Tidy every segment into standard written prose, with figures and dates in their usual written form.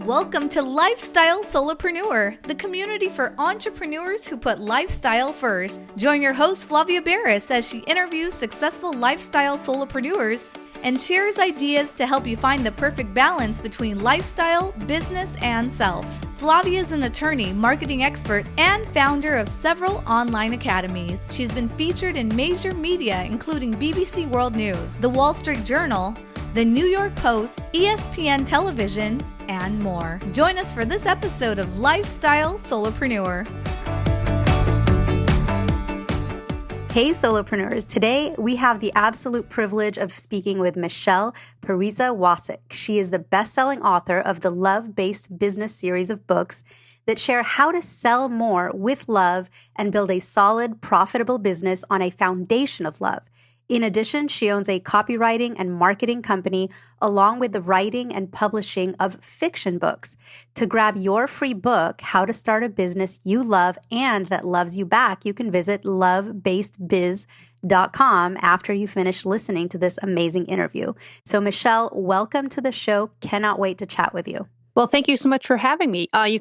Welcome to Lifestyle Solopreneur, the community for entrepreneurs who put lifestyle first. Join your host, Flavia Barris, as she interviews successful lifestyle solopreneurs and shares ideas to help you find the perfect balance between lifestyle, business, and self. Flavia is an attorney, marketing expert, and founder of several online academies. She's been featured in major media, including BBC World News, The Wall Street Journal, The New York Post, ESPN Television, and more. Join us for this episode of Lifestyle Solopreneur. Hey solopreneurs, today we have the absolute privilege of speaking with Michele Pariza Wacek. She is the best-selling author of the Love-Based Business series of books that share how to sell more with love and build a solid, profitable business on a foundation of love. In addition, she owns a copywriting and marketing company along with the writing and publishing of fiction books. To grab your free book, How to Start a Business You Love and That Loves You Back, you can visit lovebasedbiz.com after you finish listening to this amazing interview. So Michele, welcome to the show. Cannot wait to chat with you. Well, thank you so much for having me. You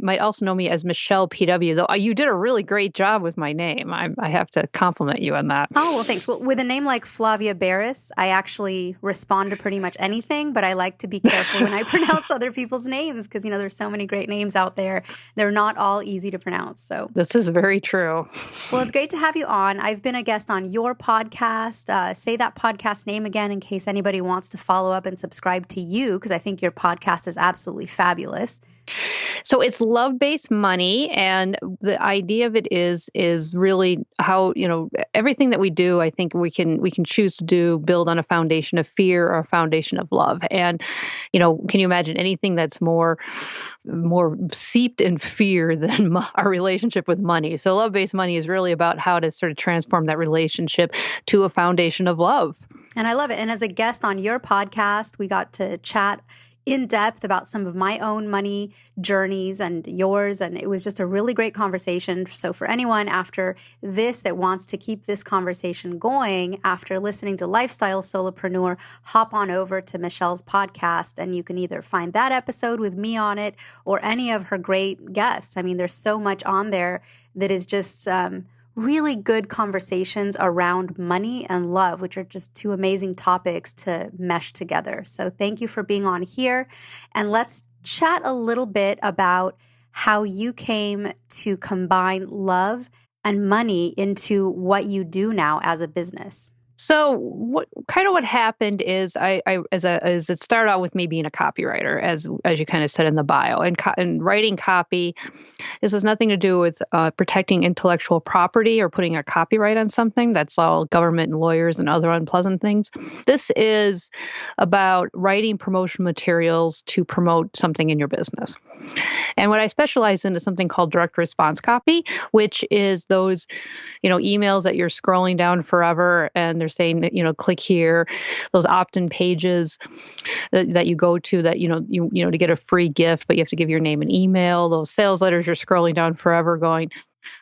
might also know me as Michele PW, though you did a really great job with my name. I have to compliment you on that. Oh, well, thanks. Well, with a name like Flavia Barris, I actually respond to pretty much anything, but I like to be careful when I pronounce other people's names because, there's so many great names out there. They're not all easy to pronounce. So this is very true. Well, it's great to have you on. I've been a guest on your podcast. Say that podcast name again in case anybody wants to follow up and subscribe to you, because I think your podcast is absolutely fabulous. So it's love-based money, and the idea of it is really how, everything that we do, I think we can choose to do build on a foundation of fear or a foundation of love. And, can you imagine anything that's more seeped in fear than our relationship with money? So love-based money is really about how to sort of transform that relationship to a foundation of love. And I love it. And as a guest on your podcast, we got to chat in depth about some of my own money journeys and yours. And it was just a really great conversation. So for anyone after this that wants to keep this conversation going, after listening to Lifestyle Solopreneur, hop on over to Michele's podcast and you can either find that episode with me on it or any of her great guests. I mean, there's so much on there that is just really good conversations around money and love, which are just two amazing topics to mesh together. So thank you for being on here. And let's chat a little bit about how you came to combine love and money into what you do now as a business. So what happened is as it started out with me being a copywriter, as you kind of said in the bio, and writing copy. This has nothing to do with protecting intellectual property or putting a copyright on something. That's all government and lawyers and other unpleasant things. This is about writing promotional materials to promote something in your business. And what I specialize in is something called direct response copy, which is those, emails that you're scrolling down forever and they're saying, click here, those opt-in pages that you go to that, to get a free gift, but you have to give your name and email, those sales letters you're scrolling down forever going,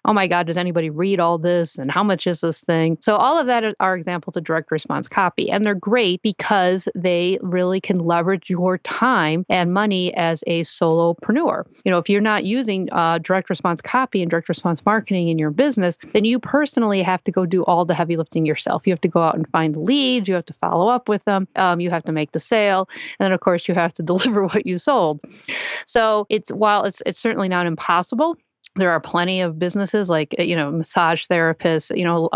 oh my God, does anybody read all this? And how much is this thing? So all of that are examples of direct response copy. And they're great because they really can leverage your time and money as a solopreneur. If you're not using direct response copy and direct response marketing in your business, then you personally have to go do all the heavy lifting yourself. You have to go out and find the leads. You have to follow up with them. You have to make the sale. And then, of course, you have to deliver what you sold. So while it's certainly not impossible, there are plenty of businesses like, massage therapists,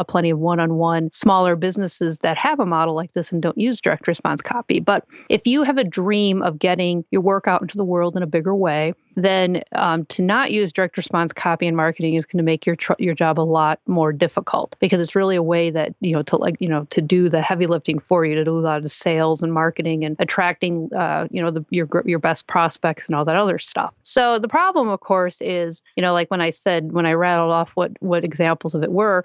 plenty of one-on-one smaller businesses that have a model like this and don't use direct response copy. But if you have a dream of getting your work out into the world in a bigger way, then to not use direct response copy and marketing is going to make your job a lot more difficult because it's really a way that, to do the heavy lifting for you, to do a lot of sales and marketing and attracting, your best prospects and all that other stuff. So the problem, of course, is, like when I rattled off what examples of it were,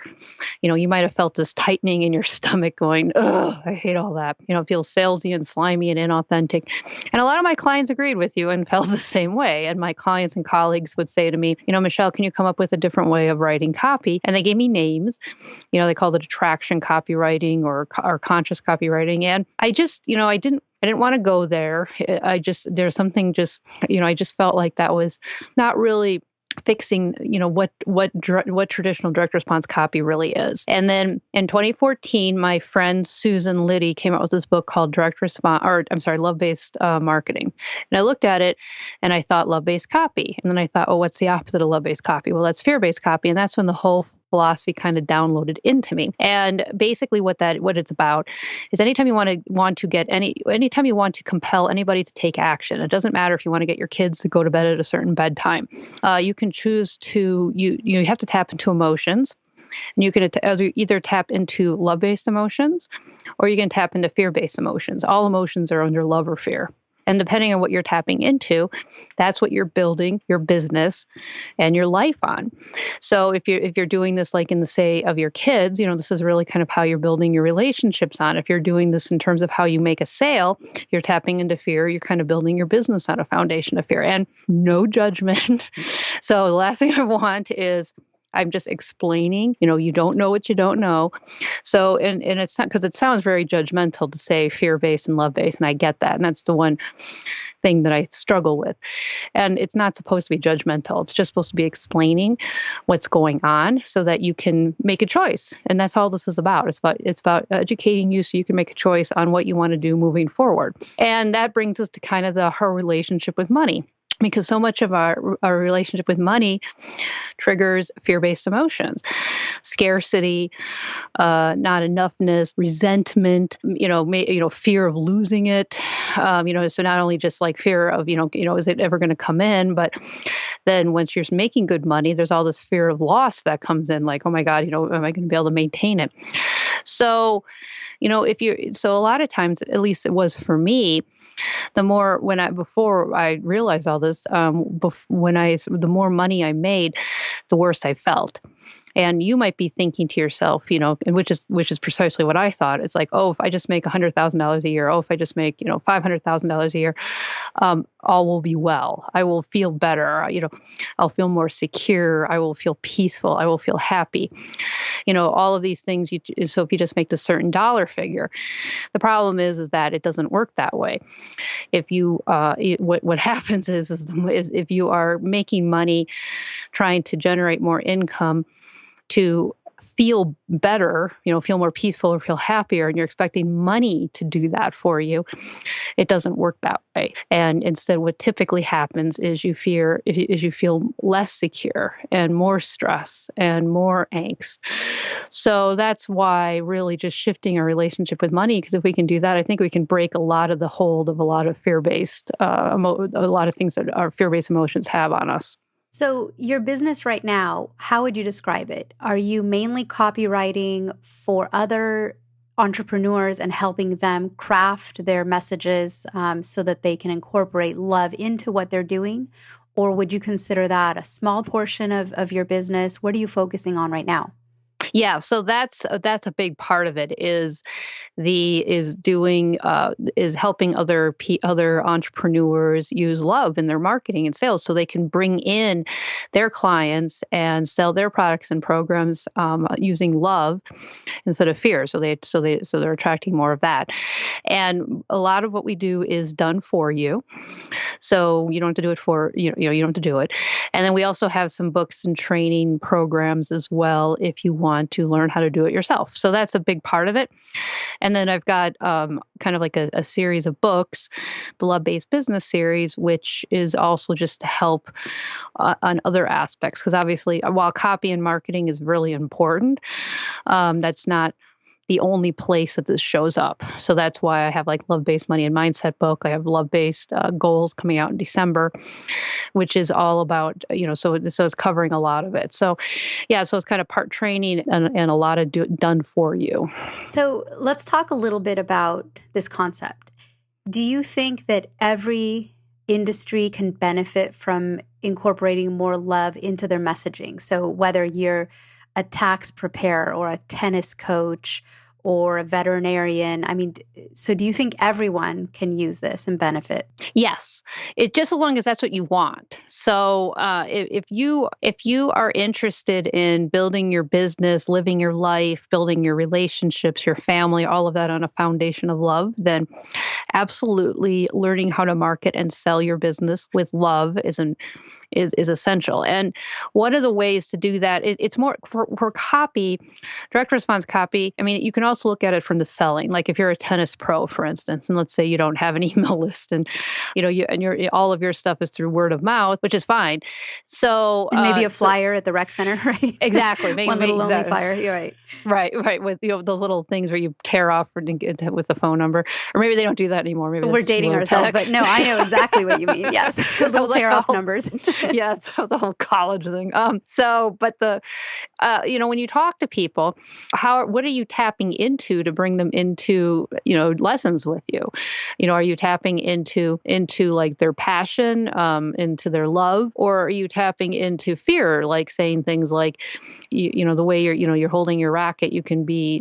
you might have felt this tightening in your stomach going, ugh, I hate all that. It feels salesy and slimy and inauthentic. And a lot of my clients agreed with you and felt the same way. And my clients and colleagues would say to me, Michelle, can you come up with a different way of writing copy? And they gave me names. They called it attraction copywriting or conscious copywriting. And I just, I didn't want to go there. There's something just, I just felt like that was not really fixing, what traditional direct response copy really is. And then in 2014, my friend Susan Liddy came out with this book called Love-Based Marketing. And I looked at it and I thought love-based copy. And then I thought, oh, what's the opposite of love-based copy? Well, that's fear-based copy. And that's when the whole philosophy kind of downloaded into me. And basically what it's about is anytime you want to compel anybody to take action, it doesn't matter if you want to get your kids to go to bed at a certain bedtime. You can choose to, you have to tap into emotions, and you can either tap into love-based emotions or you can tap into fear-based emotions. All emotions are under love or fear. And depending on what you're tapping into, that's what you're building your business and your life on. So if you're doing this like in the say of your kids, this is really kind of how you're building your relationships on. If you're doing this in terms of how you make a sale, you're tapping into fear, you're kind of building your business on a foundation of fear, and no judgment. So the last thing I want is, I'm just explaining, you don't know what you don't know. So, and it's not, because it sounds very judgmental to say fear-based and love-based, and I get that. And that's the one thing that I struggle with. And it's not supposed to be judgmental. It's just supposed to be explaining what's going on so that you can make a choice. And that's all this is about. It's about educating you so you can make a choice on what you want to do moving forward. And that brings us to kind of our relationship with money. Because so much of our relationship with money triggers fear-based emotions, scarcity, not enoughness, resentment, fear of losing it. So not only just like fear of, is it ever going to come in? But then once you're making good money, there's all this fear of loss that comes in, like, oh my God, am I going to be able to maintain it? So, so a lot of times, at least it was for me, before I realized all this, the more money I made, the worse I felt. And you might be thinking to yourself, and which is precisely what I thought. It's like, oh, if I just make $100,000 a year, oh, if I just make, $500,000 a year, all will be well. I will feel better. I'll feel more secure. I will feel peaceful. I will feel happy. All of these things. So if you just make the certain dollar figure, the problem is that it doesn't work that way. If you, what happens is if you are making money, trying to generate more income to feel better, feel more peaceful or feel happier, and you're expecting money to do that for you, it doesn't work that way. And instead, what typically happens is you feel less secure and more stress and more angst. So that's why really just shifting our relationship with money, because if we can do that, I think we can break a lot of the hold of a lot of fear-based, a lot of things that our fear-based emotions have on us. So your business right now, how would you describe it? Are you mainly copywriting for other entrepreneurs and helping them craft their messages so that they can incorporate love into what they're doing? Or would you consider that a small portion of your business? What are you focusing on right now? Yeah, so that's a big part of it is helping other entrepreneurs use love in their marketing and sales so they can bring in their clients and sell their products and programs using love instead of fear. So they're attracting more of that. And a lot of what we do is done for you. So you don't have to do it you don't have to do it. And then we also have some books and training programs as well if you want to learn how to do it yourself. So that's a big part of it. And then I've got kind of like a series of books, the Love-Based Business series, which is also just to help on other aspects. Because obviously, while copy and marketing is really important, that's not the only place that this shows up. So that's why I have like Love-Based Money and Mindset book. I have Love-Based Goals coming out in December, which is all about, so it's covering a lot of it. So yeah, so it's kind of part training and a lot of done for you. So let's talk a little bit about this concept. Do you think that every industry can benefit from incorporating more love into their messaging? So whether you're a tax preparer or a tennis coach or a veterinarian. I mean, so do you think everyone can use this and benefit? Yes, it just as long as that's what you want. So if you are interested in building your business, living your life, building your relationships, your family, all of that on a foundation of love, then absolutely learning how to market and sell your business with love is essential. And one of the ways to do that, it's more for copy, direct response copy. I mean, you can also look at it from the selling. Like if you're a tennis pro, for instance, and let's say you don't have an email list, and all of your stuff is through word of mouth, which is fine. So And maybe a flyer at the rec center, right? Exactly, One little lonely exactly. flyer. You're right. Right. With those little things where you tear off with the phone number, or maybe they don't do that anymore. Maybe We're that's too dating low ourselves, tech. but no, I know exactly what you mean. Yes, the little tear off numbers. Yes, that was a whole college thing. But when you talk to people, what are you tapping into to bring them into, lessons with you? Are you tapping into like their passion, into their love, or are you tapping into fear, like saying things like, the way you're holding your racket, you can be,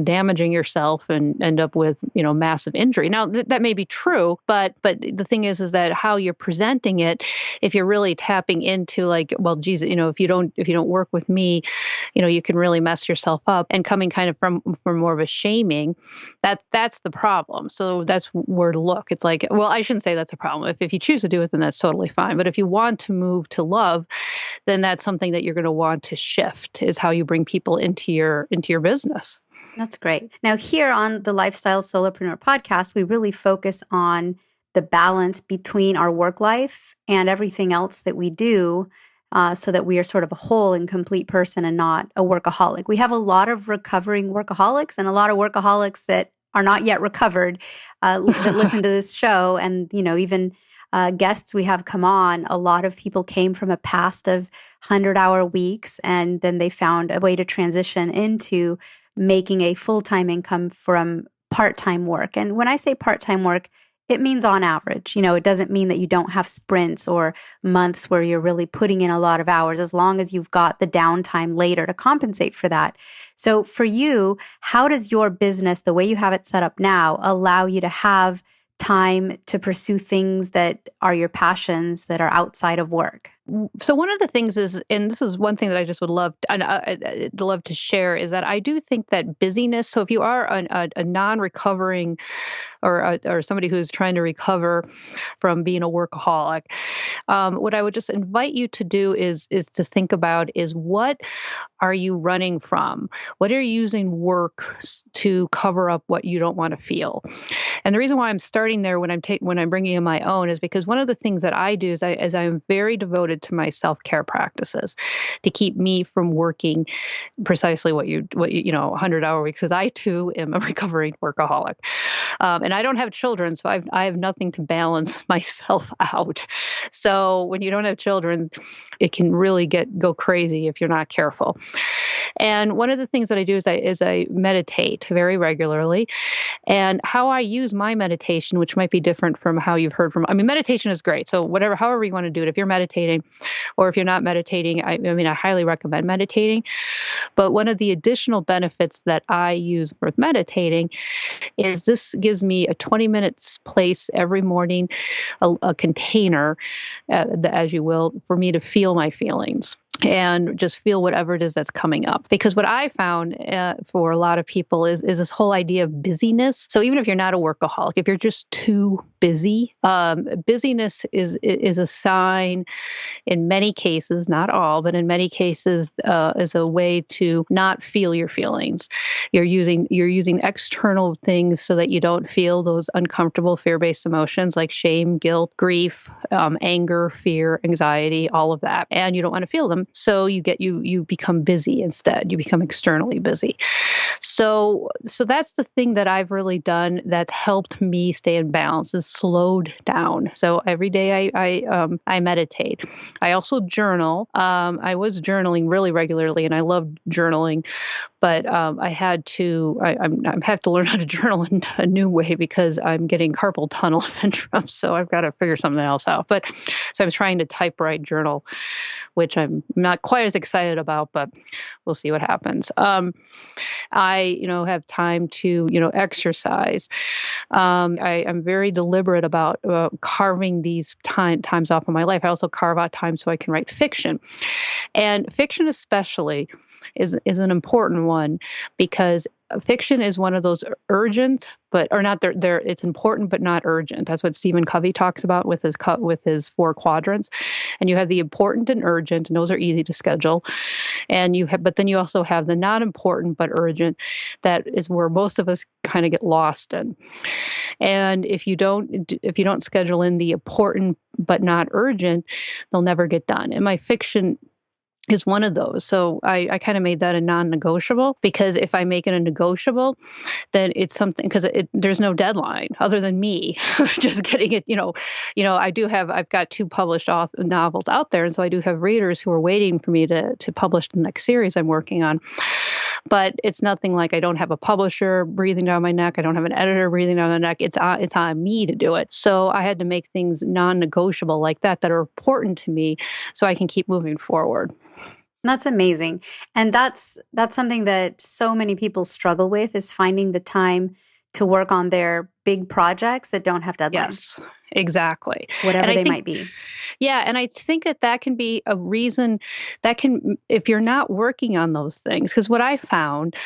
damaging yourself and end up with, massive injury. Now that may be true, but the thing is that how you're presenting it, if you're really tapping into like, well, geez, if you don't work with me, you can really mess yourself up, and coming kind of from more of a shaming, that's the problem. So that's where to look. It's like, well, I shouldn't say that's a problem. If you choose to do it, then that's totally fine. But if you want to move to love, then that's something that you're going to want to shift, is how you bring people into your business. That's great. Now, here on the Lifestyle Solopreneur podcast, we really focus on the balance between our work life and everything else that we do, so that we are sort of a whole and complete person and not a workaholic. We have a lot of recovering workaholics and a lot of workaholics that are not yet recovered, that listen to this show. And, even guests we have come on, a lot of people came from a past of 100-hour weeks, and then they found a way to transition into making a full-time income from part-time work. And when I say part-time work, it means on average. It doesn't mean that you don't have sprints or months where you're really putting in a lot of hours, as long as you've got the downtime later to compensate for that. So for you, how does your business, the way you have it set up now, allow you to have time to pursue things that are your passions that are outside of work? So one of the things is, and this is one thing that I just would love to share, is that I do think that busyness. So if you are a non-recovering or somebody who's trying to recover from being a workaholic, what I would just invite you to do is to think about is, what are you running from? What are you using work to cover up what you don't want to feel? And the reason why I'm starting there when I'm bringing in my own is because one of the things that I do is I'm very devoted to my self-care practices to keep me from working precisely what 100-hour weeks, because I too am a recovering workaholic. And I don't have children, so I have nothing to balance myself out. So when you don't have children, it can really go crazy if you're not careful. And one of the things that I do is I meditate very regularly. And how I use my meditation, which might be different from how you've heard from, I mean, meditation is great. So however you want to do it, if you're meditating or if you're not meditating, I highly recommend meditating. But one of the additional benefits that I use with meditating is this gives me a 20 minutes place every morning, a container, as you will, for me to feel my feelings and just feel whatever it is that's coming up. Because what I found for a lot of people is this whole idea of busyness. So even if you're not a workaholic, if you're just too busy, busyness is a sign in many cases, not all, but in many cases, is a way to not feel your feelings. You're using external things so that you don't feel those uncomfortable fear-based emotions like shame, guilt, grief, anger, fear, anxiety, all of that. And you don't want to feel them. So you become busy instead. You become externally busy. So that's the thing that I've really done that's helped me stay in balance, is slowed down. So every day I meditate. I also journal. I was journaling really regularly, and I love journaling, but I have to learn how to journal in a new way because I'm getting carpal tunnel syndrome. So I've got to figure something else out. stuff. But so I'm trying to typewrite journal, which I'm not quite as excited about, but we'll see what happens. I, have time to, exercise. I'm very deliberate about carving these times off of my life. I also carve out time so I can write fiction. And fiction especially is an important one because fiction is one of those urgent, or not. They're it's important but not urgent. That's what Stephen Covey talks about with his 4 quadrants. And you have the important and urgent, and those are easy to schedule. And but then you also have the not important but urgent. That is where most of us kind of get lost in. And if you don't schedule in the important but not urgent, they'll never get done. And my fiction is one of those. So I kind of made that a non-negotiable, because if I make it a negotiable, then it's something, because there's no deadline other than me just getting it. I've got 2 published novels out there, and so I do have readers who are waiting for me to publish the next series I'm working on. But it's nothing like I don't have a publisher breathing down my neck. I don't have an editor breathing down my neck. It's on me to do it. So I had to make things non-negotiable like that are important to me, so I can keep moving forward. That's amazing. And that's something that so many people struggle with, is finding the time to work on their big projects that don't have deadlines. Yes, exactly. Whatever they might be. Yeah. And I think that can be a reason if you're not working on those things, because what I found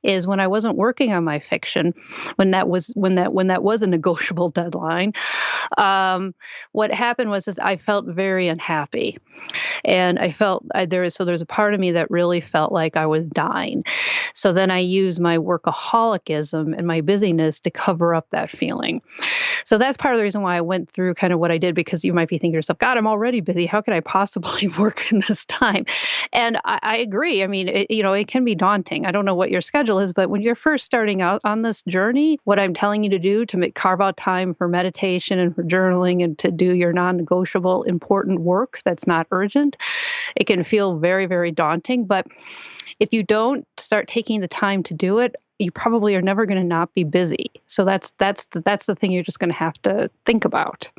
is when I wasn't working on my fiction, when that was a negotiable deadline, what happened was I felt very unhappy. And I felt there's a part of me that really felt like I was dying. So then I used my workaholicism and my busyness to cover up that feeling. So that's part of the reason why I went through kind of what I did, because you might be thinking to yourself, God, I'm already busy. How can I possibly work in this time? And I agree. I mean, it can be daunting. I don't know what your schedule is, but when you're first starting out on this journey, what I'm telling you to do to carve out time for meditation and for journaling and to do your non-negotiable important work that's not urgent, it can feel very, very daunting. But if you don't start taking the time to do it, you probably are never going to not be busy. So that's the thing you're just going to have to think about.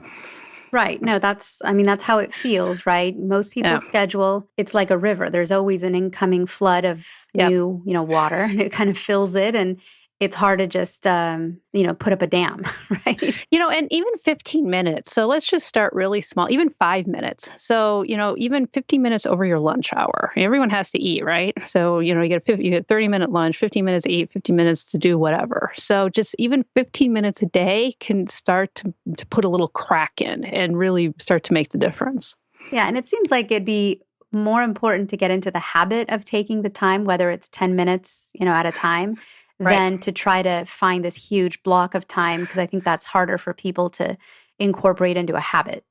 Right. No, that's how it feels, right? Most people's schedule, it's like a river. There's always an incoming flood of new, water, and it kind of fills it. And it's hard to just, put up a dam, right? And even 15 minutes. So let's just start really small, even 5 minutes. So, even 15 minutes over your lunch hour. Everyone has to eat, right? So, you get a 30-minute lunch, 15 minutes to eat, 15 minutes to do whatever. So just even 15 minutes a day can start to put a little crack in and really start to make the difference. Yeah. And it seems like it'd be more important to get into the habit of taking the time, whether it's 10 minutes, at a time, than to try to find this huge block of time, because I think that's harder for people to incorporate into a habit.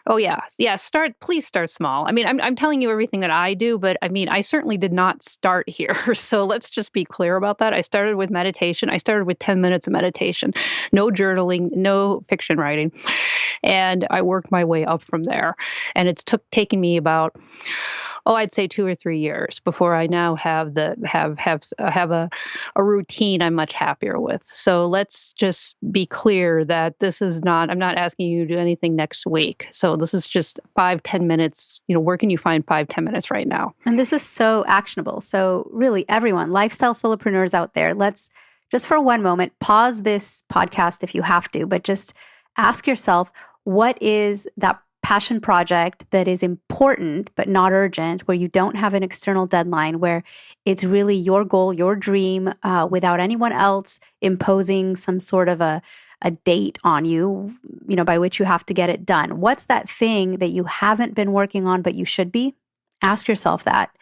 Oh, yeah. Yeah. Please start small. I mean, I'm telling you everything that I do, but I mean, I certainly did not start here. So let's just be clear about that. I started with meditation. I started with 10 minutes of meditation, no journaling, no fiction writing. And I worked my way up from there. And it's taken me about, I'd say 2 or 3 years before I now have a routine I'm much happier with. So let's just be clear that I'm not asking you to do anything next week. So this is just 5-10 minutes. Where can you find 5-10 minutes right now? And this is so actionable. So really, everyone, lifestyle solopreneurs out there, let's just for one moment, pause this podcast if you have to, but just ask yourself, what is that passion project that is important but not urgent, where you don't have an external deadline, where it's really your goal, your dream, without anyone else imposing some sort of a date on you, by which you have to get it done. What's that thing that you haven't been working on but you should be? Ask yourself that.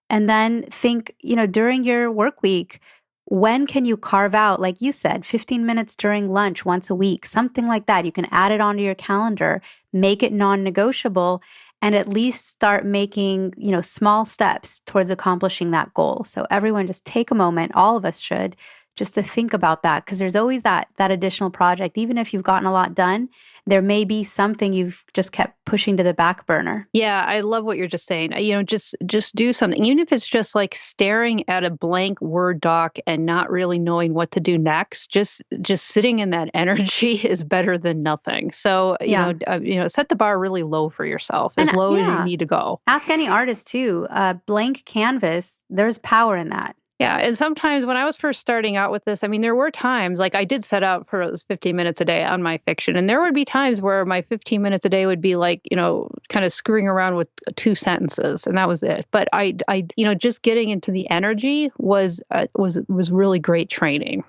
And then think, during your work week, when can you carve out, like you said, 15 minutes during lunch once a week, something like that? You can add it onto your calendar, make it non-negotiable, and at least start making, small steps towards accomplishing that goal. So everyone just take a moment, all of us should, just to think about that, because there's always that additional project. Even if you've gotten a lot done, there may be something you've just kept pushing to the back burner. Yeah, I love what you're just saying. Just do something, even if it's just like staring at a blank Word doc and not really knowing what to do next. Just sitting in that energy is better than nothing. So set the bar really low for yourself, as low as you need to go. Ask any artist too. Blank canvas. There's power in that. Yeah. And sometimes when I was first starting out with this, I mean, there were times like I did set out for those 15 minutes a day on my fiction. And there would be times where my 15 minutes a day would be like, kind of screwing around with 2 sentences, and that was it. But I just getting into the energy was really great training.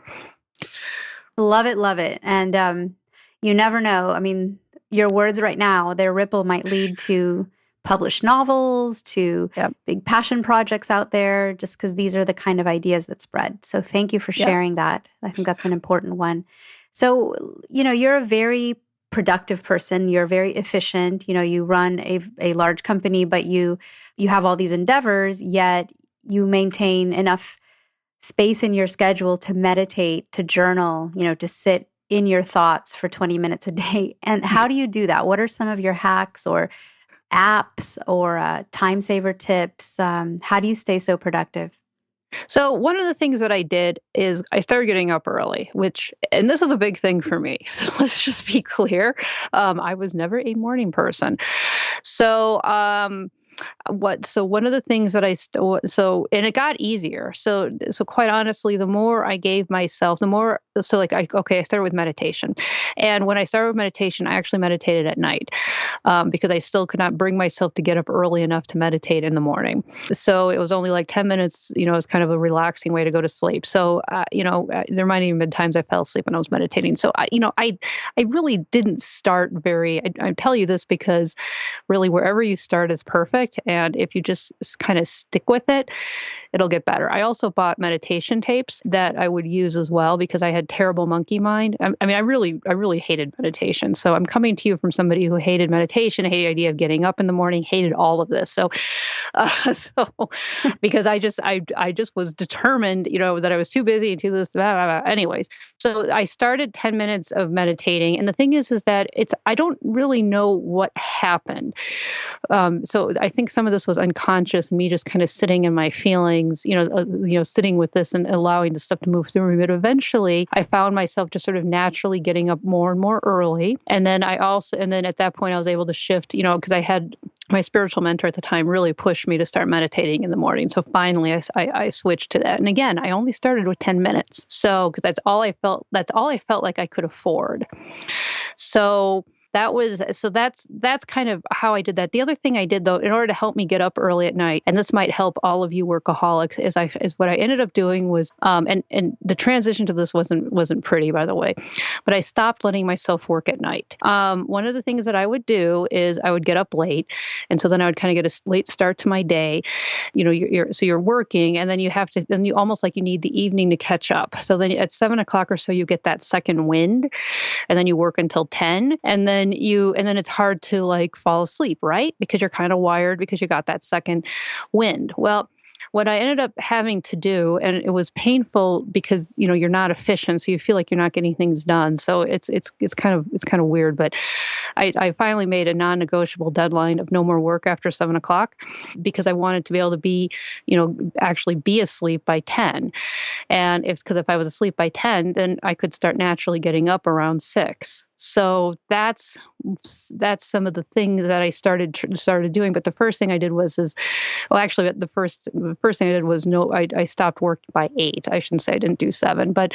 Love it. Love it. And you never know. I mean, your words right now, their ripple might lead to published novels, to big passion projects out there, just because these are the kind of ideas that spread. So thank you for sharing that. I think that's an important one. So, you're a very productive person. You're very efficient. You run a large company, but you have all these endeavors, yet you maintain enough space in your schedule to meditate, to journal, to sit in your thoughts for 20 minutes a day. And how do you do that? What are some of your hacks or apps or time saver tips? How do you stay so productive? So one of the things that I did is I started getting up early, and this is a big thing for me. So let's just be clear. I was never a morning person. So, one of the things that and it got easier. So quite honestly, the more I gave myself, I started with meditation. And when I started with meditation, I actually meditated at night, because I still could not bring myself to get up early enough to meditate in the morning. So it was only like 10 minutes, as kind of a relaxing way to go to sleep. So, there might even been times I fell asleep when I was meditating. So I really didn't start I tell you this because really wherever you start is perfect. And if you just kind of stick with it, it'll get better. I also bought meditation tapes that I would use as well because I had terrible monkey mind. I really hated meditation. So I'm coming to you from somebody who hated meditation, hated the idea of getting up in the morning, hated all of this. So because I just was determined, that I was too busy and too this, blah, blah, blah. Anyways, so I started 10 minutes of meditating. And the thing is that I don't really know what happened. So I think some of this was unconscious, me just kind of sitting in my feelings, sitting with this and allowing the stuff to move through me. But eventually I found myself just sort of naturally getting up more and more early. And then at that point I was able to shift, because I had my spiritual mentor at the time really pushed me to start meditating in the morning. So finally I switched to that. And again, I only started with 10 minutes. So, because that's all I felt like I could afford. So that's kind of how I did that. The other thing I did though, in order to help me get up early at night, and this might help all of you workaholics, is what I ended up doing was, and the transition to this wasn't pretty, by the way, but I stopped letting myself work at night. One of the things that I would do is I would get up late, and so then I would kind of get a late start to my day. You're working, and then you almost like you need the evening to catch up. So then at 7:00 or so, you get that second wind, and then you work until 10, and then it's hard to like fall asleep, right? Because you're kind of wired because you got that second wind. Well, what I ended up having to do, and it was painful because, you're not efficient. So you feel like you're not getting things done. So it's kind of weird, but I finally made a non-negotiable deadline of no more work after 7:00 because I wanted to be able to be, actually be asleep by 10. And because if I was asleep by 10, then I could start naturally getting up around 6. So that's some of the things that I started doing. But the first thing I did the first thing I did was I stopped working by 8. I shouldn't say I didn't do 7, but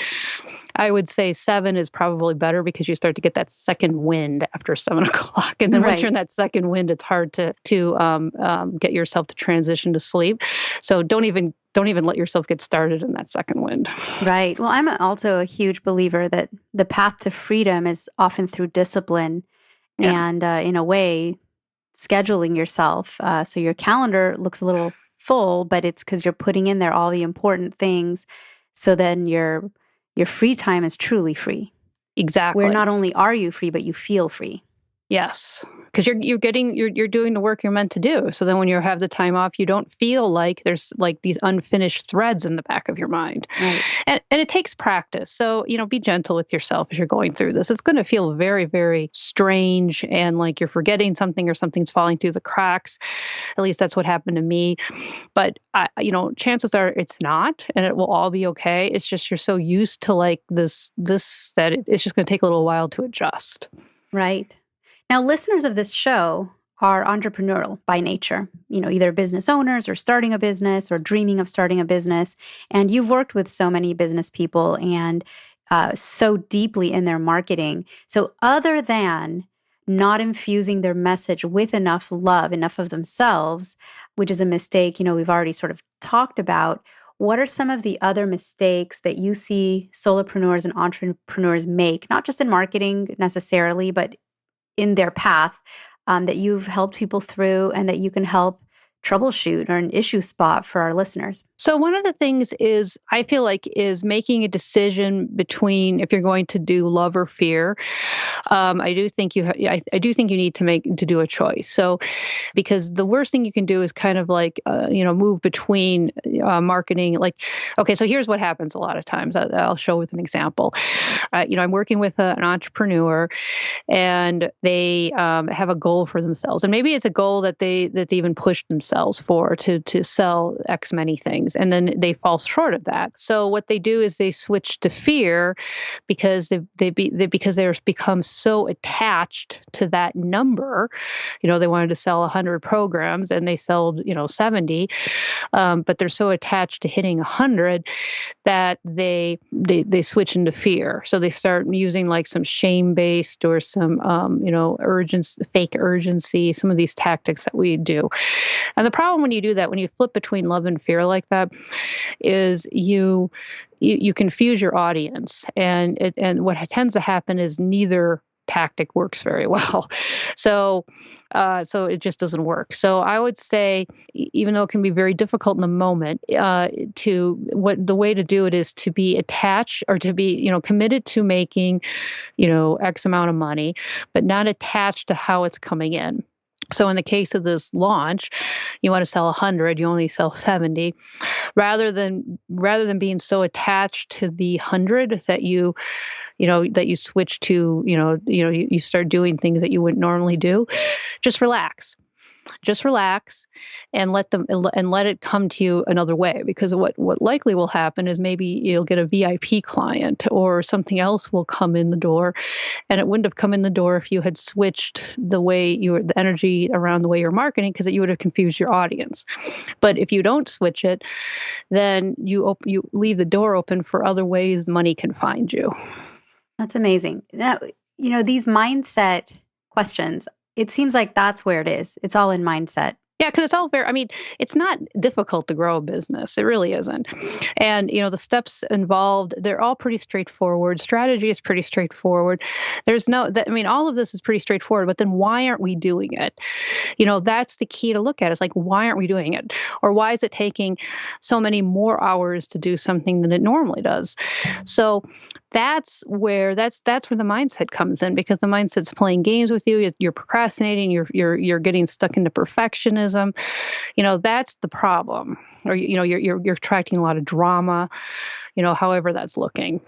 I would say 7 is probably better because you start to get that second wind after 7:00. And then once you're in that second wind, it's hard to get yourself to transition to sleep. So don't even let yourself get started in that second wind. Right. Well, I'm also a huge believer that the path to freedom is often through discipline and, in a way, scheduling yourself. So your calendar looks a little full, but it's because you're putting in there all the important things. So then your free time is truly free. Exactly. Where not only are you free, but you feel free. Yes, because you're doing the work you're meant to do. So then when you have the time off, you don't feel like there's like these unfinished threads in the back of your mind. Right. And it takes practice. So, be gentle with yourself as you're going through this. It's going to feel very, very strange and like you're forgetting something or something's falling through the cracks. At least that's what happened to me. But chances are it's not, and it will all be okay. It's just you're so used to like this that it's just going to take a little while to adjust. Right. Now, listeners of this show are entrepreneurial by nature, either business owners or starting a business or dreaming of starting a business. And you've worked with so many business people and so deeply in their marketing. So other than not infusing their message with enough love, enough of themselves, which is a mistake, we've already sort of talked about, what are some of the other mistakes that you see solopreneurs and entrepreneurs make, not just in marketing necessarily, but in their path that you've helped people through and that you can help troubleshoot or an issue spot for our listeners? So one of the things is I feel like is making a decision between if you're going to do love or fear. I do think I do think you need to do a choice. So because the worst thing you can do is kind of like move between marketing. Like, okay, so here's what happens a lot of times. I'll show with an example. I'm working with an entrepreneur, and they have a goal for themselves, and maybe it's a goal that they even pushed themselves for to sell X many things, and then they fall short of that. So what they do is they switch to fear because because they're become so attached to that number. They wanted to sell 100 programs and they sold 70, but they're so attached to hitting 100 that they switch into fear. So they start using like some shame-based or some fake urgency, some of these tactics that we do. And the problem when you do that, when you flip between love and fear like that, is you confuse your audience, and what tends to happen is neither tactic works very well. So it just doesn't work. So I would say, even though it can be very difficult in the moment, the way to do it is to be attached or to be, committed to making, X amount of money, but not attached to how it's coming in. So in the case of this launch, you want to sell 100, you only sell 70, rather than being so attached to the 100 that you switch to, you start doing things that you wouldn't normally do. Just relax. And let it come to you another way, because what likely will happen is maybe you'll get a VIP client or something else will come in the door, and it wouldn't have come in the door if you had switched the energy around the way you're marketing, because you would have confused your audience. But if you don't switch it, then you leave the door open for other ways money can find you. That's amazing. Now, these mindset questions, it seems like that's where it is. It's all in mindset. Yeah, because it's all it's not difficult to grow a business. It really isn't. And, the steps involved, they're all pretty straightforward. Strategy is pretty straightforward. All of this is pretty straightforward, but then why aren't we doing it? That's the key to look at. It's like, why aren't we doing it? Or why is it taking so many more hours to do something than it normally does? So that's where the mindset comes in, because the mindset's playing games with you. You're procrastinating. You're getting stuck into perfectionism. That's the problem. Or you're attracting a lot of drama. However that's looking.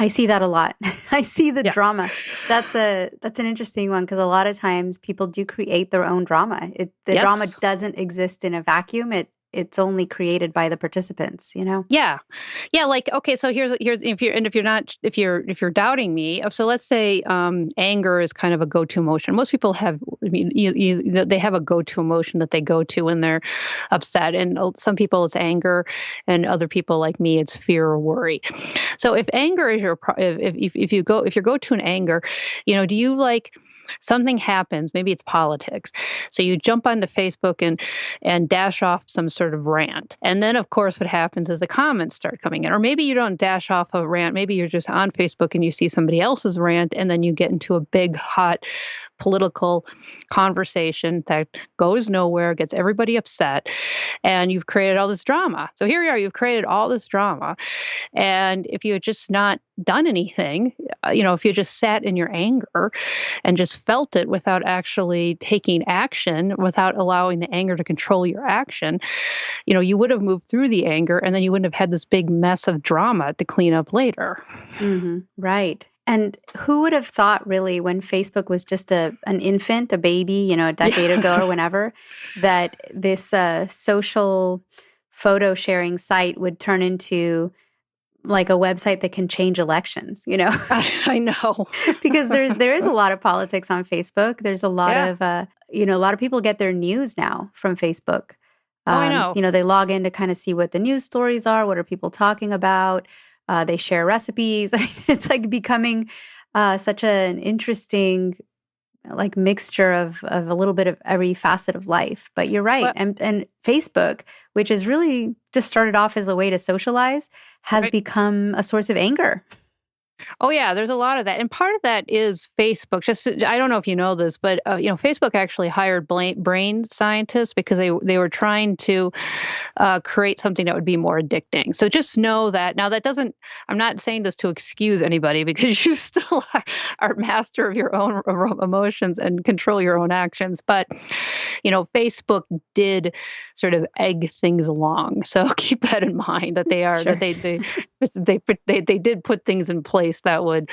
I see that a lot. I see the drama. That's an interesting one, because a lot of times people do create their own drama. Drama doesn't exist in a vacuum. It's only created by the participants, Yeah. Like, okay, so here's if you're doubting me, so let's say anger is kind of a go-to emotion. Most people have, they have a go-to emotion that they go to when they're upset, and some people it's anger, and other people like me it's fear or worry. So if anger is if you go to an anger, do you like something happens, maybe it's politics. So you jump onto Facebook and dash off some sort of rant. And then, of course, what happens is the comments start coming in. Or maybe you don't dash off a rant. Maybe you're just on Facebook and you see somebody else's rant, and then you get into a big, hot political conversation that goes nowhere, gets everybody upset, and you've created all this drama. So here you are, you've created all this drama. And if you had just not done anything, if you just sat in your anger and just just felt it without actually taking action, without allowing the anger to control your action, you would have moved through the anger and then you wouldn't have had this big mess of drama to clean up later. Right. And who would have thought, really, when Facebook was just an infant, a baby, a decade ago or whenever, that this social photo sharing site would turn into like a website that can change elections, I know. Because there is a lot of politics on Facebook. There's a lot of a lot of people get their news now from Facebook. I know. They log in to kind of see what the news stories are, what are people talking about. They share recipes. It's like becoming such an interesting like mixture of a little bit of every facet of life. But you're right. And Facebook, which is really just started off as a way to socialize, has become a source of anger. Oh yeah, there's a lot of that, and part of that is Facebook. I don't know if you know this, but Facebook actually hired brain scientists because they were trying to create something that would be more addicting. So just know that. Now that doesn't. I'm not saying this to excuse anybody because you still are master of your own emotions and control your own actions. But Facebook did sort of egg things along. So keep that in mind that they are that they did put things in place that would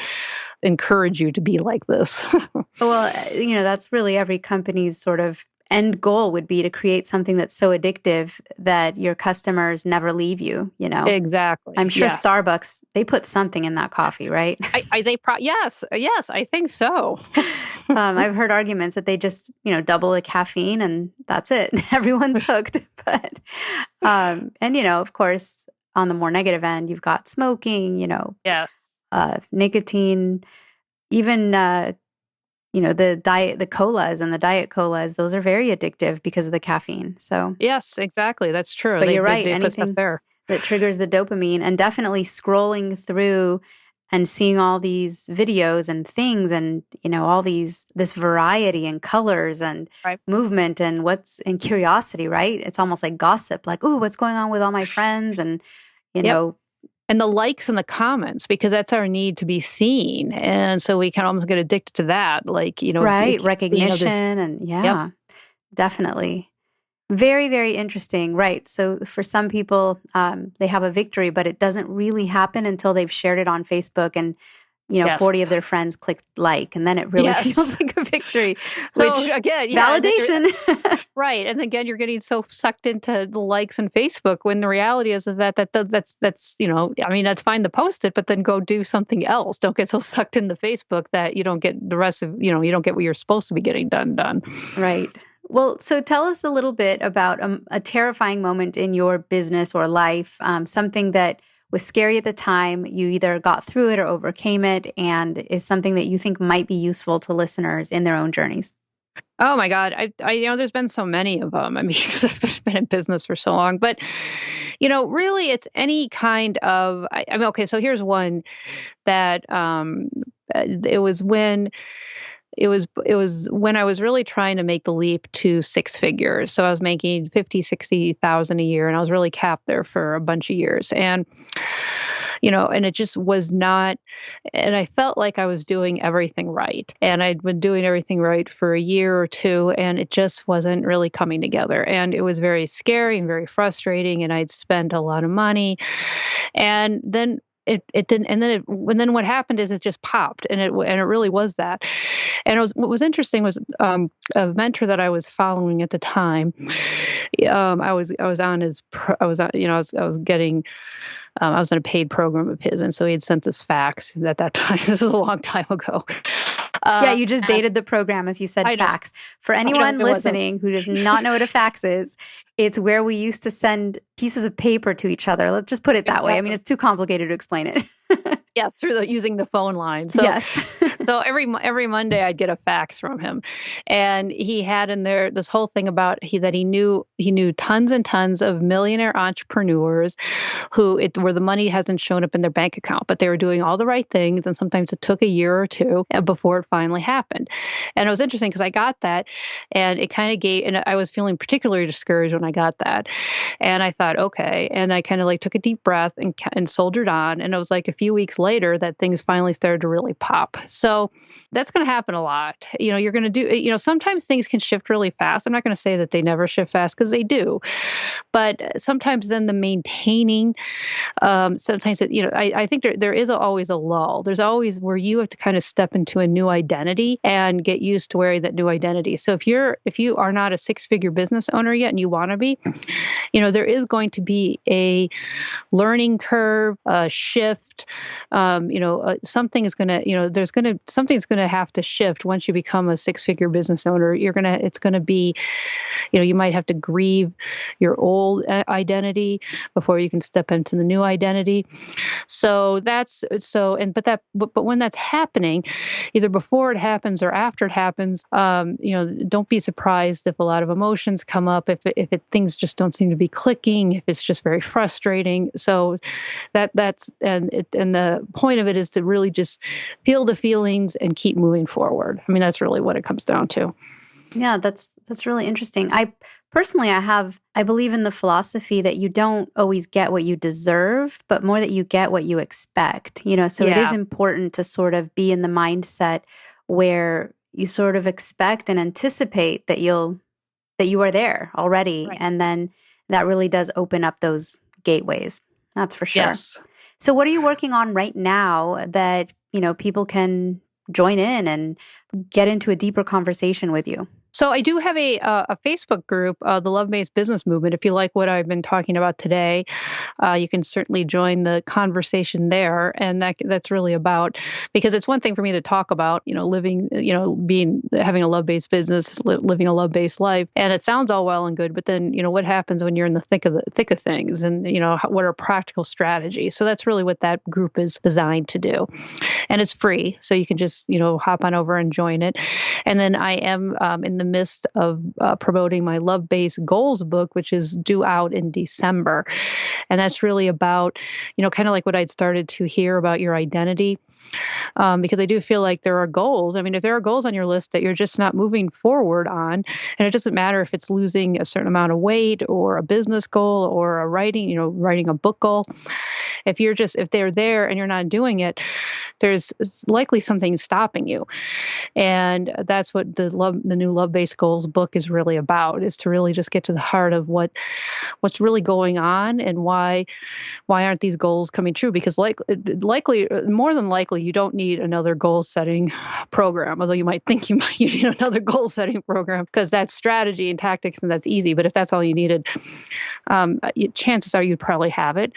encourage you to be like this. Well, that's really every company's sort of end goal would be to create something that's so addictive that your customers never leave you, Exactly. I'm sure Starbucks, they put something in that coffee, right? Yes, I think so. I've heard arguments that they just, double the caffeine and that's it. Everyone's hooked. But, and, of course, on the more negative end, you've got smoking, Yes. Nicotine, even, the colas and the diet colas, those are very addictive because of the caffeine. So yes, exactly. That's true. But you're right. They Anything put stuff there that triggers the dopamine, and definitely scrolling through and seeing all these videos and things and, all this variety and colors and movement and curiosity, right? It's almost like gossip, like, ooh, what's going on with all my friends? And, and the likes and the comments, because that's our need to be seen. And so we can almost get addicted to that. Like, recognition and definitely. Very, very interesting. Right. So for some people, they have a victory, but it doesn't really happen until they've shared it on Facebook and, 40 of their friends clicked like, and then it really feels like a victory. So again, validation. Right. And again, you're getting so sucked into the likes on Facebook when the reality is that's that's fine to post it, but then go do something else. Don't get so sucked into Facebook that you don't get the rest of, you don't get what you're supposed to be getting done. Right. Well, so tell us a little bit about a terrifying moment in your business or life, something that was scary at the time. You either got through it or overcame it, and is something that you think might be useful to listeners in their own journeys. Oh my God. I there's been so many of them. I mean, because I've been in business for so long, but really it's any kind of, okay, so here's one that, it was when I was really trying to make the leap to six figures. So I was making 50, 60,000 a year, and I was really capped there for a bunch of years. And, and it just was not, and I felt like I was doing everything right. And I'd been doing everything right for a year or two, and it just wasn't really coming together. And it was very scary and very frustrating. And I'd spent a lot of money. And then it didn't, and then what happened is it just popped, and it really was that. And what was interesting was a mentor that I was following at the time. I was on his, I was in a paid program of his, and so he had sent us fax at that time. This is a long time ago. You just dated the program if you said fax. For anyone listening who does not know what a fax is, it's where we used to send pieces of paper to each other. Let's just put it that way. I mean, it's too complicated to explain it. Yes, using the phone line. So, yes. So every Monday I'd get a fax from him, and he had in there this whole thing about that he knew tons and tons of millionaire entrepreneurs where the money hasn't shown up in their bank account, but they were doing all the right things, and sometimes it took a year or two before it finally happened. And it was interesting because I got that, and it kind of and I was feeling particularly discouraged when I got that, and I thought, okay, and I kind of like took a deep breath and soldiered on, and it was like a few weeks later that things finally started to really pop. So So that's going to happen a lot. You're going to do, sometimes things can shift really fast. I'm not going to say that they never shift fast because they do, but sometimes then the maintaining, sometimes I think there is always a lull. There's always where you have to kind of step into a new identity and get used to wearing that new identity. So if you are not a six-figure business owner yet and you want to be, there is going to be a learning curve, a shift. Something is going to, something's going to have to shift once you become a six-figure business owner. It's going to be, you might have to grieve your old identity before you can step into the new identity. So but when that's happening, either before it happens or after it happens, don't be surprised if a lot of emotions come up, if things just don't seem to be clicking, if it's just very frustrating. So that's the point of it is to really just feel the feelings and keep moving forward. I mean, that's really what it comes down to. Yeah, that's really interesting. I believe in the philosophy that you don't always get what you deserve, but more that you get what you expect. So It is important to sort of be in the mindset where you sort of expect and anticipate that you are there already. Right. And then that really does open up those gateways. That's for sure. Yes. So what are you working on right now that, people can join in and get into a deeper conversation with you? So I do have a Facebook group, the Love-Based Business Movement. If you like what I've been talking about today, you can certainly join the conversation there. And that's really about, because it's one thing for me to talk about, living, having a love-based business, living a love-based life. And it sounds all well and good, but then, what happens when you're in the thick of things and, what are practical strategies? So that's really what that group is designed to do. And it's free. So you can just, hop on over and join it. And then I am in the midst of promoting my Love-Based Goals book, which is due out in December. And that's really about, kind of like what I'd started to hear about your identity, because I do feel like there are goals. I mean, if there are goals on your list that you're just not moving forward on, and it doesn't matter if it's losing a certain amount of weight or a business goal or a writing a book goal, if they're there and you're not doing it, there's likely something stopping you. And that's what the new Love-Based Goals book is really about, is to really just get to the heart of what's really going on and why aren't these goals coming true? Because likely, more than likely, you don't need another goal setting program, although you might think you need another goal setting program because that's strategy and tactics and that's easy. But if that's all you needed, chances are you'd probably have it.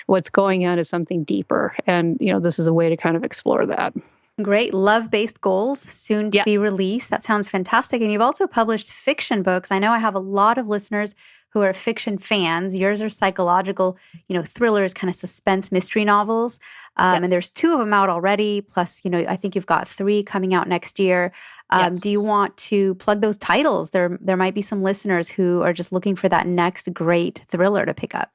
What's going on is something deeper. And, this is a way to kind of explore that. Great. Love-Based Goals, soon to be released. That sounds fantastic. And you've also published fiction books. I know I have a lot of listeners who are fiction fans. Yours are psychological, thrillers, kind of suspense mystery novels. And there's 2 of them out already. Plus, I think you've got 3 coming out next year. Do you want to plug those titles? There might be some listeners who are just looking for that next great thriller to pick up.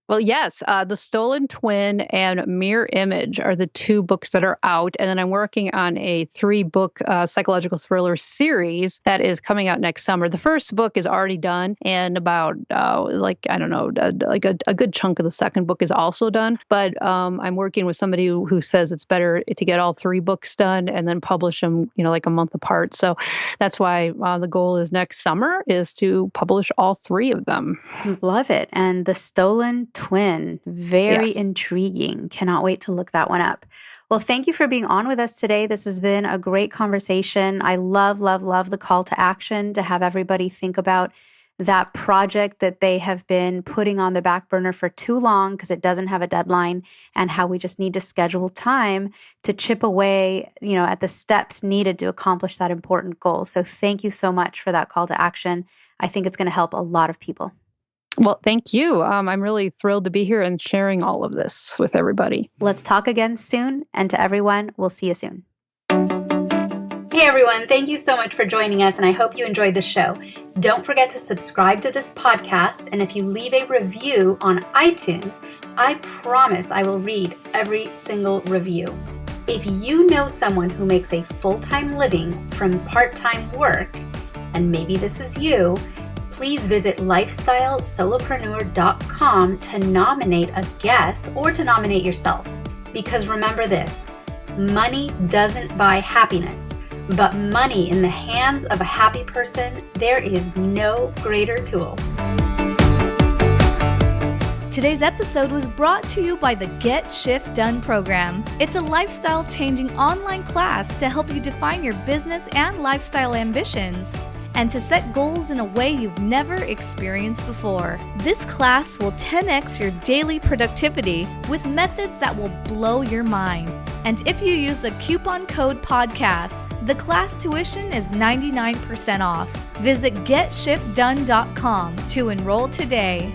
Well, yes, The Stolen Twin and Mirror Image are the 2 books that are out. And then I'm working on a 3-book psychological thriller series that is coming out next summer. The first book is already done, and about, a good chunk of the second book is also done. But I'm working with somebody who says it's better to get all 3 books done and then publish them, like a month apart. So that's why the goal is next summer is to publish all 3 of them. Love it. And The Stolen Twin. Very intriguing. Cannot wait to look that one up. Well, thank you for being on with us today. This has been a great conversation. I love, love, love the call to action to have everybody think about that project that they have been putting on the back burner for too long because it doesn't have a deadline, and how we just need to schedule time to chip away, at the steps needed to accomplish that important goal. So thank you so much for that call to action. I think it's going to help a lot of people. Well, thank you. I'm really thrilled to be here and sharing all of this with everybody. Let's talk again soon. And to everyone, we'll see you soon. Hey everyone, thank you so much for joining us, and I hope you enjoyed the show. Don't forget to subscribe to this podcast, and if you leave a review on iTunes, I promise I will read every single review. If you know someone who makes a full-time living from part-time work, and maybe this is you, please visit lifestylesolopreneur.com to nominate a guest or to nominate yourself. Because remember this, Money doesn't buy happiness, but money in the hands of a happy person, there is no greater tool. Today's episode was brought to you by the Get Shift Done program. It's a lifestyle-changing online class to help you define your business and lifestyle ambitions and to set goals in a way you've never experienced before. This class will 10x your daily productivity with methods that will blow your mind. And if you use the coupon code PODCAST, the class tuition is 99% off. Visit GetShiftDone.com to enroll today.